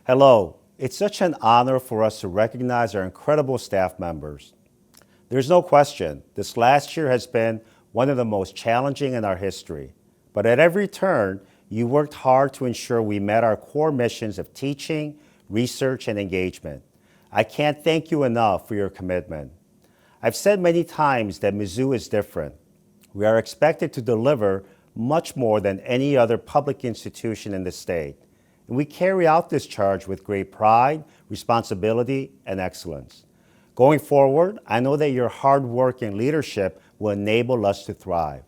Hello, it's such an honor for us to recognize our incredible staff members. There's no question, this last year has been one of the most challenging in our history. But at every turn, you worked hard to ensure we met our core missions of teaching, research, and engagement. I can't thank you enough for your commitment. I've said many times that Mizzou is different. We are expected to deliver much more than any other public institution in the state. And we carry out this charge with great pride, responsibility, and excellence. Going forward, I know that your hard work and leadership will enable us to thrive.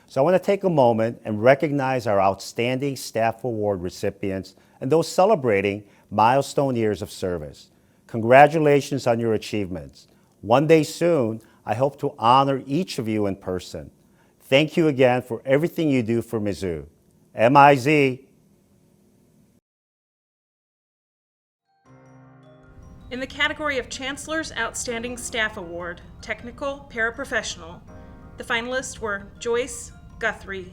So I want to take a moment and recognize our outstanding staff award recipients and those celebrating milestone years of service. Congratulations on your achievements. One day soon, I hope to honor each of you in person. Thank you again for everything you do for Mizzou. M-I-Z. In the category of Chancellor's Outstanding Staff Award, Technical Paraprofessional, the finalists were Joyce Guthrie,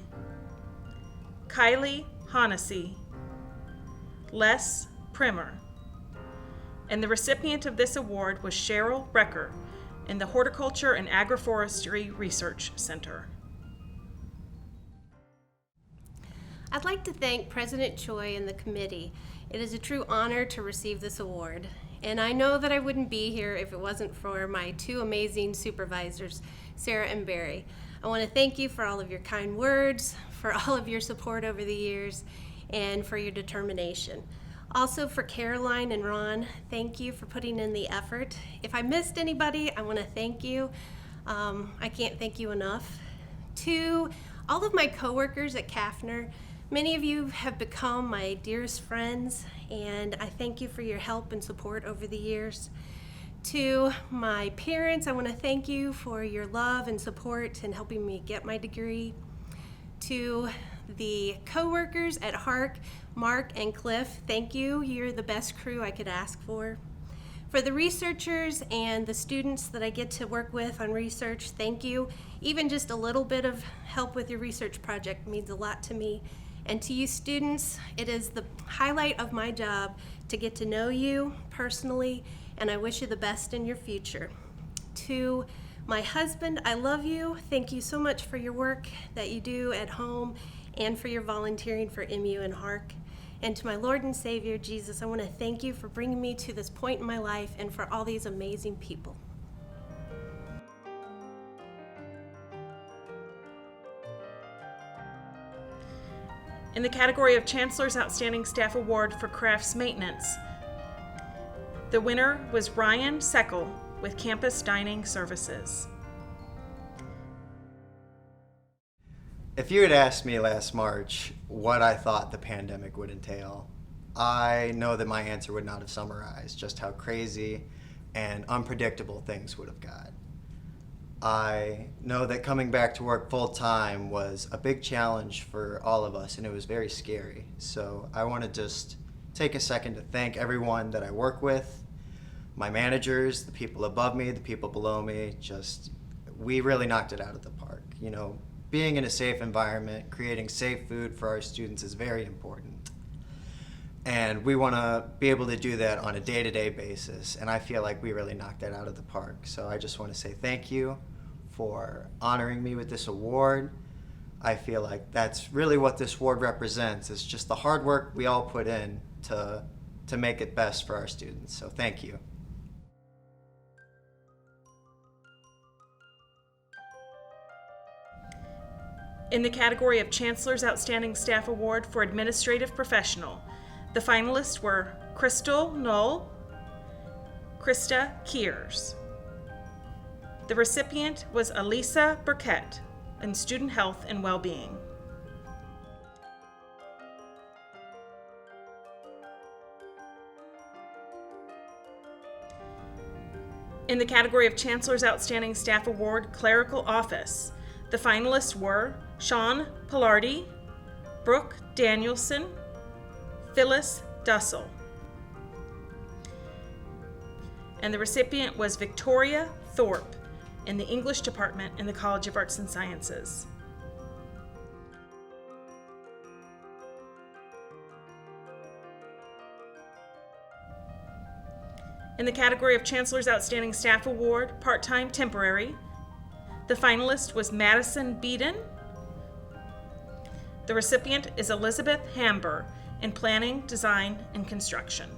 Kylie Honnessy, Les Primer, and the recipient of this award was Cheryl Recker in the Horticulture and Agroforestry Research Center. I'd like to thank President Choi and the committee. It is a true honor to receive this award. And I know that I wouldn't be here if it wasn't for my two amazing supervisors, Sarah and Barry. I want to thank you for all of your kind words, for all of your support over the years, and for your determination. Also for Caroline and Ron, thank you for putting in the effort. If I missed anybody, I want to thank you. I can't thank you enough. To all of my coworkers at Kaffner, many of you have become my dearest friends, and I thank you for your help and support over the years. To my parents, I want to thank you for your love and support in helping me get my degree. To the coworkers at Hark, Mark and Cliff, thank you. You're the best crew I could ask for. For the researchers and the students that I get to work with on research, thank you. Even just a little bit of help with your research project means a lot to me. And to you students, it is the highlight of my job to get to know you personally, and I wish you the best in your future. To my husband, I love you. Thank you so much for your work that you do at home and for your volunteering for MU and Hark. And to my Lord and Savior, Jesus, I want to thank you for bringing me to this point in my life and for all these amazing people. In the category of Chancellor's Outstanding Staff Award for Crafts Maintenance, the winner was Ryan Seckel with Campus Dining Services. If you had asked me last March what I thought the pandemic would entail, I know that my answer would not have summarized just how crazy and unpredictable things would have got. I know that coming back to work full time was a big challenge for all of us, and it was very scary. So I want to just take a second to thank everyone that I work with, my managers, the people above me, the people below me. We really knocked it out of the park. You know, being in a safe environment, creating safe food for our students is very important. And we want to be able to do that on a day-to-day basis, and I feel like we really knocked that out of the park. So I just want to say thank you for honoring me with this award. I feel like that's really what this award represents. It's just the hard work we all put in to make it best for our students. So thank you. In the category of Chancellor's Outstanding Staff Award for Administrative Professional, the finalists were Crystal Knoll, Krista Keers. The recipient was Elisa Burkett in Student Health and Wellbeing. In the category of Chancellor's Outstanding Staff Award Clerical Office, the finalists were Sean Pillardi, Brooke Danielson, Phyllis Dussel. And the recipient was Victoria Thorpe in the English department in the College of Arts and Sciences. In the category of Chancellor's Outstanding Staff Award, Part-Time Temporary, the finalist was Madison Beeden. The recipient is Elizabeth Hamber in Planning, Design, and Construction.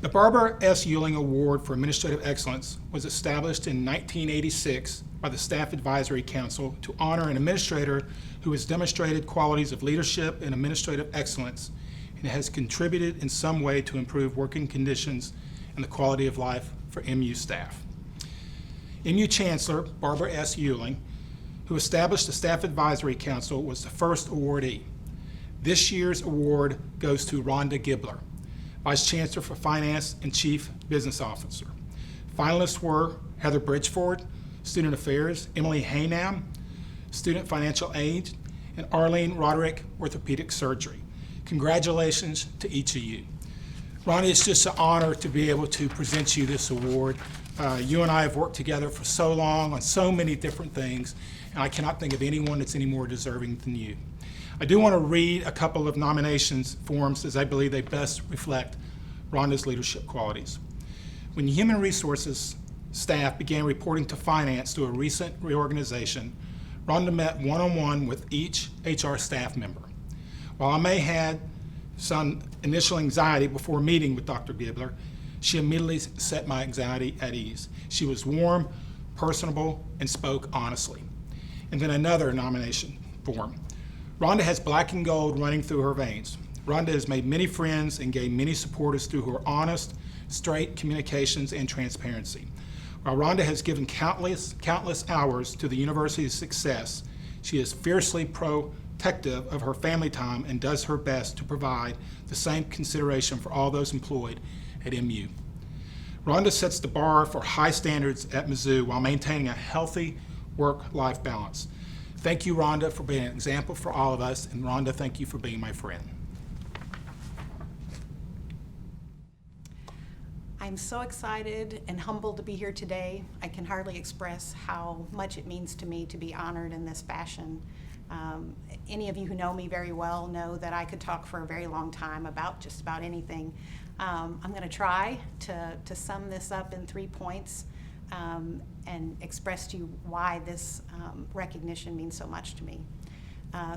The Barbara S. Ewing Award for Administrative Excellence was established in 1986 by the Staff Advisory Council to honor an administrator who has demonstrated qualities of leadership and administrative excellence and has contributed in some way to improve working conditions and the quality of life for MU staff. MU Chancellor Barbara S. Ewing, who established the Staff Advisory Council, was the first awardee. This year's award goes to Rhonda Gibler, Vice Chancellor for Finance and Chief Business Officer. Finalists were Heather Bridgeford, Student Affairs, Emily Haynam, Student Financial Aid, and Arlene Roderick, Orthopedic Surgery. Congratulations to each of you. Rhonda, it's just an honor to be able to present you this award. You and I have worked together for so long on so many different things, and I cannot think of anyone that's any more deserving than you. I do want to read a couple of nominations forms as I believe they best reflect Rhonda's leadership qualities. When Human Resources staff began reporting to Finance through a recent reorganization, Rhonda met one-on-one with each HR staff member. While I may have had some initial anxiety before meeting with Dr. Gibler, she immediately set my anxiety at ease. She was warm, personable, and spoke honestly. And then another nomination form. Rhonda has black and gold running through her veins. Rhonda has made many friends and gained many supporters through her honest, straight communications and transparency. While Rhonda has given countless hours to the university's success, she is fiercely protective of her family time and does her best to provide the same consideration for all those employed at MU. Rhonda sets the bar for high standards at Mizzou while maintaining a healthy work-life balance. Thank you, Rhonda, for being an example for all of us, and Rhonda, thank you for being my friend. I'm so excited and humbled to be here today. I can hardly express how much it means to me to be honored in this fashion. Any of you who know me very well know that I could talk for a very long time about just about anything. I'm going to try to sum this up in 3 points and express to you why this recognition means so much to me.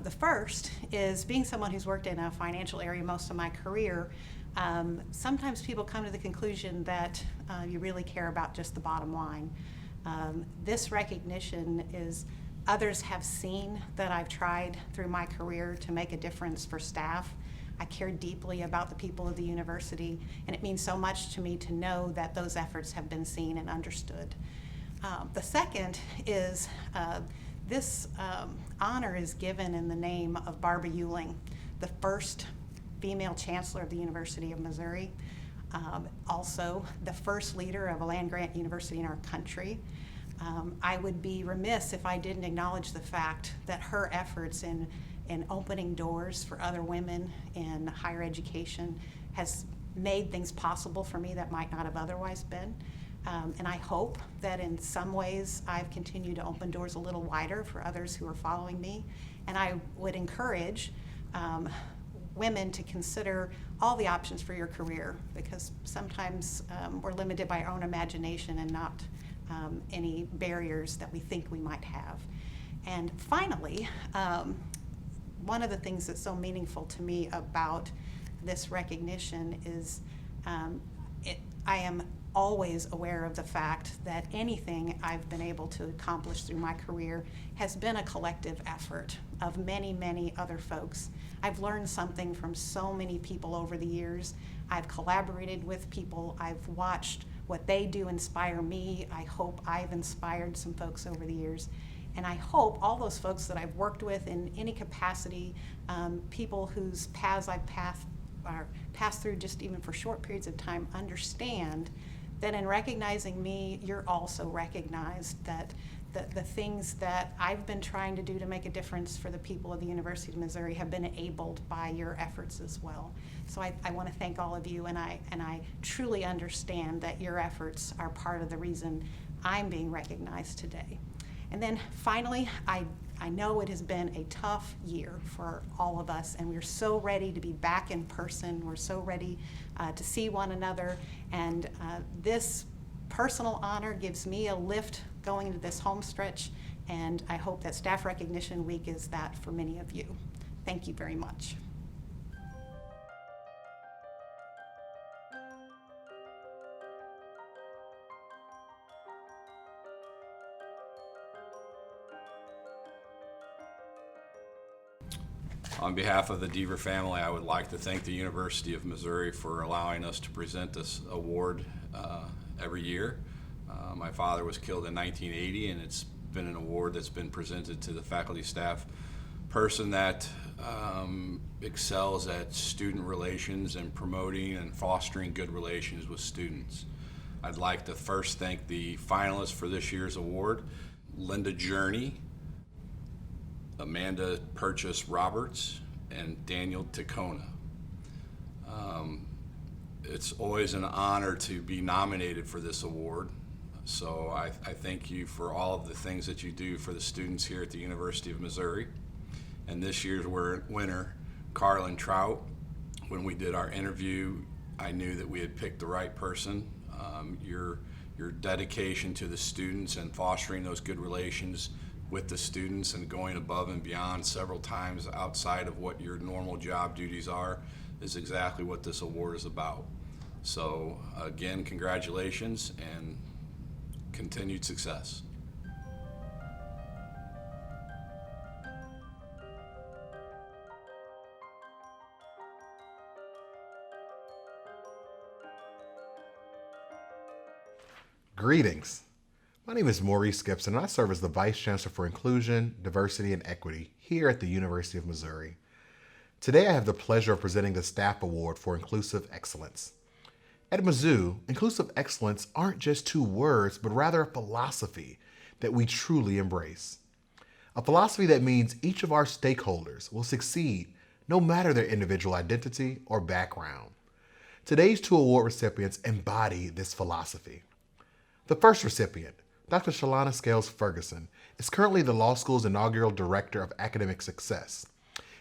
The first is, being someone who's worked in a financial area most of my career, sometimes people come to the conclusion that you really care about just the bottom line. This recognition is, others have seen that I've tried through my career to make a difference for staff. I care deeply about the people of the university, and it means so much to me to know that those efforts have been seen and understood. The second is this honor is given in the name of Barbara Ewing, the first female chancellor of the University of Missouri, also the first leader of a land-grant university in our country. I would be remiss if I didn't acknowledge the fact that her efforts in opening doors for other women in higher education has made things possible for me that might not have otherwise been. And I hope that in some ways I've continued to open doors a little wider for others who are following me. And I would encourage women to consider all the options for your career, because sometimes we're limited by our own imagination and not any barriers that we think we might have. And finally, one of the things that's so meaningful to me about this recognition is I am always aware of the fact that anything I've been able to accomplish through my career has been a collective effort of many, many other folks. I've learned something from so many people over the years. I've collaborated with people. I've watched what they do inspire me. I hope I've inspired some folks over the years. And I hope all those folks that I've worked with in any capacity, people whose paths I've passed through just even for short periods of time, understand that in recognizing me, you're also recognized, that the things that I've been trying to do to make a difference for the people of the University of Missouri have been enabled by your efforts as well. So I want to thank all of you, and I truly understand that your efforts are part of the reason I'm being recognized today. And then finally, I know it has been a tough year for all of us, and we're so ready to be back in person. We're so ready to see one another, and this personal honor gives me a lift going into this home stretch, and I hope that Staff Recognition Week is that for many of you. Thank you very much. On behalf of the Deaver family, I would like to thank the University of Missouri for allowing us to present this award every year. My father was killed in 1980, and it's been an award that's been presented to the faculty staff person that excels at student relations and promoting and fostering good relations with students. I'd like to first thank the finalists for this year's award: Linda Journey, Amanda Purchase Roberts, and Daniel Tacona. It's always an honor to be nominated for this award, so I thank you for all of the things that you do for the students here at the University of Missouri. And this year's winner, Carlin Trout, when we did our interview, I knew that we had picked the right person. Your dedication to the students and fostering those good relations with the students and going above and beyond several times outside of what your normal job duties are is exactly what this award is about. So again, congratulations and continued success. Greetings. My name is Maurice Gibson, and I serve as the Vice Chancellor for Inclusion, Diversity, and Equity here at the University of Missouri. Today I have the pleasure of presenting the Staff Award for Inclusive Excellence. At Mizzou, inclusive excellence aren't just two words, but rather a philosophy that we truly embrace. A philosophy that means each of our stakeholders will succeed no matter their individual identity or background. Today's two award recipients embody this philosophy. The first recipient, Dr. Shalana Scales Ferguson, is currently the law school's inaugural Director of Academic Success.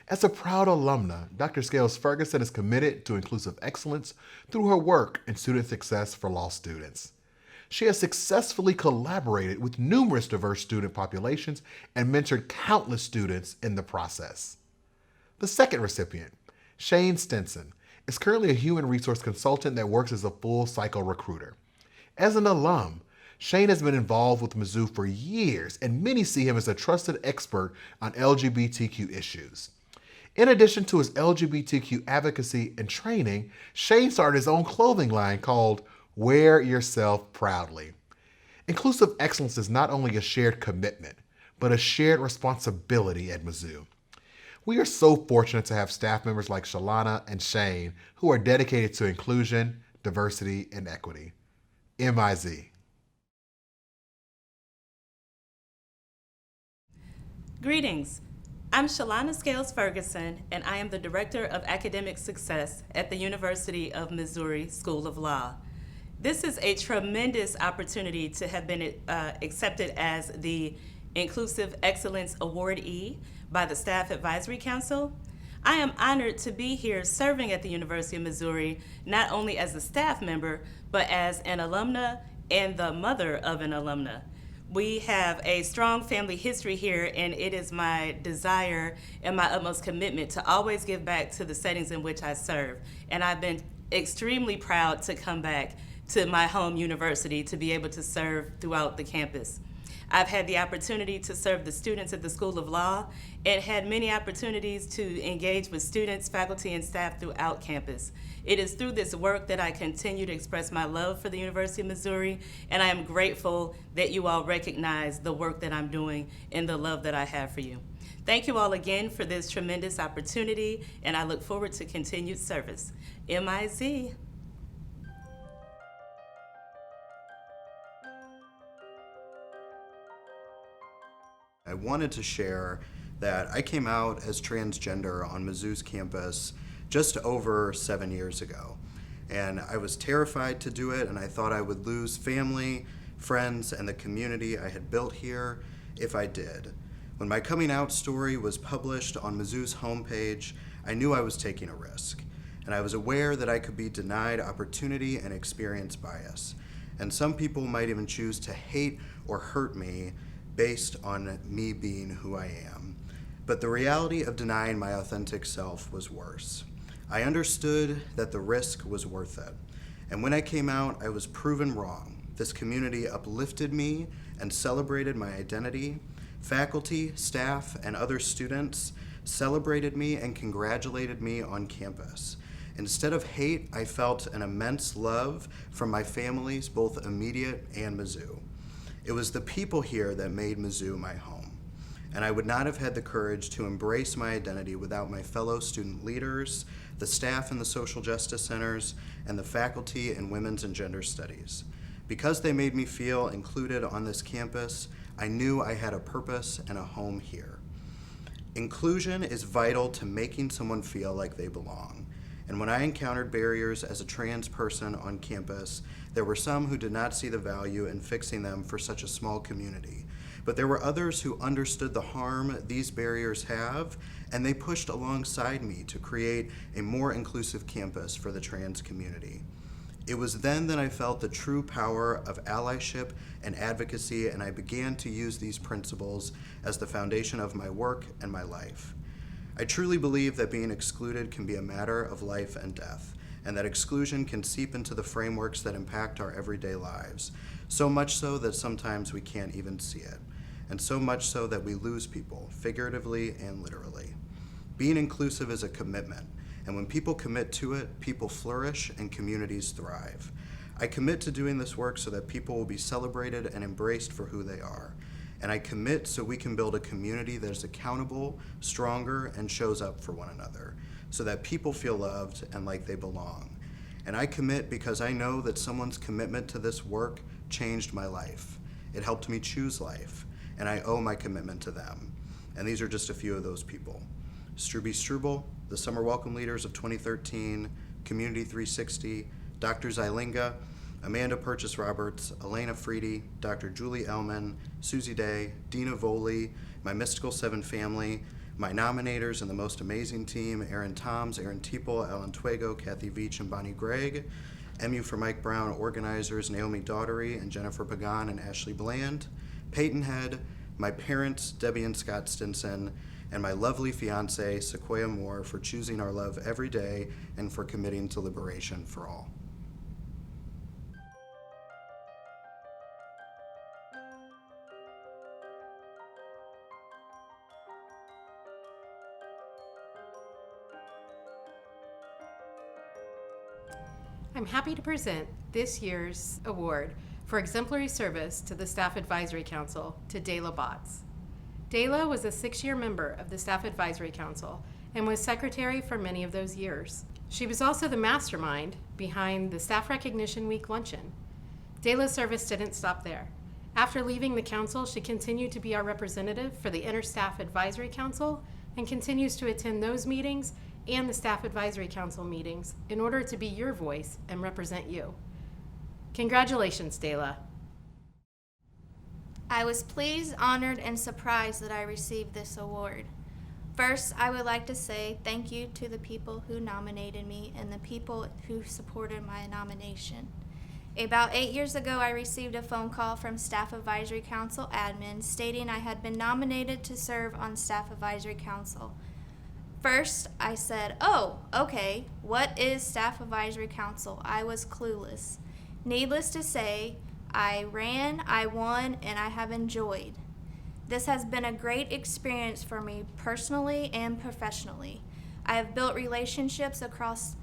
As a proud alumna, Dr. Scales Ferguson is committed to inclusive excellence through her work in student success for law students. She has successfully collaborated with numerous diverse student populations and mentored countless students in the process. The second recipient, Shane Stinson, is currently a human resource consultant that works as a full cycle recruiter. As an alum, Shane has been involved with Mizzou for years, and many see him as a trusted expert on LGBTQ issues. In addition to his LGBTQ advocacy and training, Shane started his own clothing line called Wear Yourself Proudly. Inclusive excellence is not only a shared commitment, but a shared responsibility at Mizzou. We are so fortunate to have staff members like Shalana and Shane who are dedicated to inclusion, diversity, and equity. MIZ. Greetings. I'm Shalana Scales Ferguson, and I am the Director of Academic Success at the University of Missouri School of Law. This is a tremendous opportunity to have been accepted as the Inclusive Excellence Awardee by the Staff Advisory Council. I am honored to be here serving at the University of Missouri, not only as a staff member, but as an alumna and the mother of an alumna. We have a strong family history here, and it is my desire and my utmost commitment to always give back to the settings in which I serve. And I've been extremely proud to come back to my home university to be able to serve throughout the campus. I've had the opportunity to serve the students at the School of Law and had many opportunities to engage with students, faculty, and staff throughout campus. It is through this work that I continue to express my love for the University of Missouri, and I am grateful that you all recognize the work that I'm doing and the love that I have for you. Thank you all again for this tremendous opportunity, and I look forward to continued service. MIZ. I wanted to share that I came out as transgender on Mizzou's campus just over 7 years ago. And I was terrified to do it, and I thought I would lose family, friends, and the community I had built here if I did. When my coming out story was published on Mizzou's homepage, I knew I was taking a risk, and I was aware that I could be denied opportunity and experience bias. And some people might even choose to hate or hurt me based on me being who I am. But the reality of denying my authentic self was worse. I understood that the risk was worth it. And when I came out, I was proven wrong. This community uplifted me and celebrated my identity. Faculty, staff, and other students celebrated me and congratulated me on campus. Instead of hate, I felt an immense love from my families, both immediate and Mizzou. It was the people here that made Mizzou my home. And I would not have had the courage to embrace my identity without my fellow student leaders, the staff in the social justice centers, and the faculty in women's and gender studies. Because they made me feel included on this campus, I knew I had a purpose and a home here. Inclusion is vital to making someone feel like they belong. And when I encountered barriers as a trans person on campus, there were some who did not see the value in fixing them for such a small community. But there were others who understood the harm these barriers have, and they pushed alongside me to create a more inclusive campus for the trans community. It was then that I felt the true power of allyship and advocacy, and I began to use these principles as the foundation of my work and my life. I truly believe that being excluded can be a matter of life and death, and that exclusion can seep into the frameworks that impact our everyday lives, so much so that sometimes we can't even see it, and so much so that we lose people, figuratively and literally. Being inclusive is a commitment, and when people commit to it, people flourish and communities thrive. I commit to doing this work so that people will be celebrated and embraced for who they are. And I commit so we can build a community that is accountable, stronger, and shows up for one another, so that people feel loved and like they belong. And I commit because I know that someone's commitment to this work changed my life. It helped me choose life, and I owe my commitment to them. And these are just a few of those people. Struby Struble, the Summer Welcome Leaders of 2013, Community 360, Dr. Zylinga, Amanda Purchase Roberts, Elena Freedy, Dr. Julie Ellman, Susie Day, Dina Voley, my Mystical Seven family, my nominators and the most amazing team, Aaron Toms, Aaron Teeple, Alan Twego, Kathy Veach, and Bonnie Gregg, MU for Mike Brown organizers Naomi Daughtery and Jennifer Pagan and Ashley Bland, Peyton Head, my parents, Debbie and Scott Stinson, and my lovely fiance, Sequoia Moore, for choosing our love every day and for committing to liberation for all. I'm happy to present this year's award for exemplary service to the Staff Advisory Council to Dayla Botts. Dayla was a 6-year member of the Staff Advisory Council and was secretary for many of those years. She was also the mastermind behind the Staff Recognition Week luncheon. Dayla's service didn't stop there. After leaving the council, she continued to be our representative for the Interstaff Advisory Council and continues to attend those meetings and the Staff Advisory Council meetings in order to be your voice and represent you. Congratulations, Dayla. I was pleased, honored, and surprised that I received this award. First, I would like to say thank you to the people who nominated me and the people who supported my nomination. About 8 years ago, I received a phone call from Staff Advisory Council admin stating I had been nominated to serve on Staff Advisory Council. First, I said, "Oh, okay, what is Staff Advisory Council?" I was clueless. Needless to say, I ran, I won, and I have enjoyed. This has been a great experience for me personally and professionally. I have built relationships across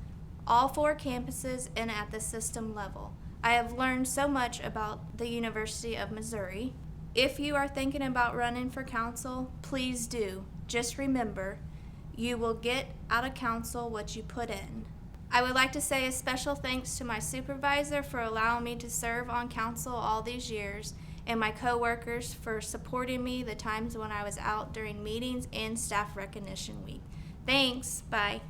all 4 campuses and at the system level. I have learned so much about the University of Missouri. If you are thinking about running for council, please do. Just remember, you will get out of council what you put in. I would like to say a special thanks to my supervisor for allowing me to serve on council all these years, and my coworkers for supporting me the times when I was out during meetings and Staff Recognition Week. Thanks. Bye.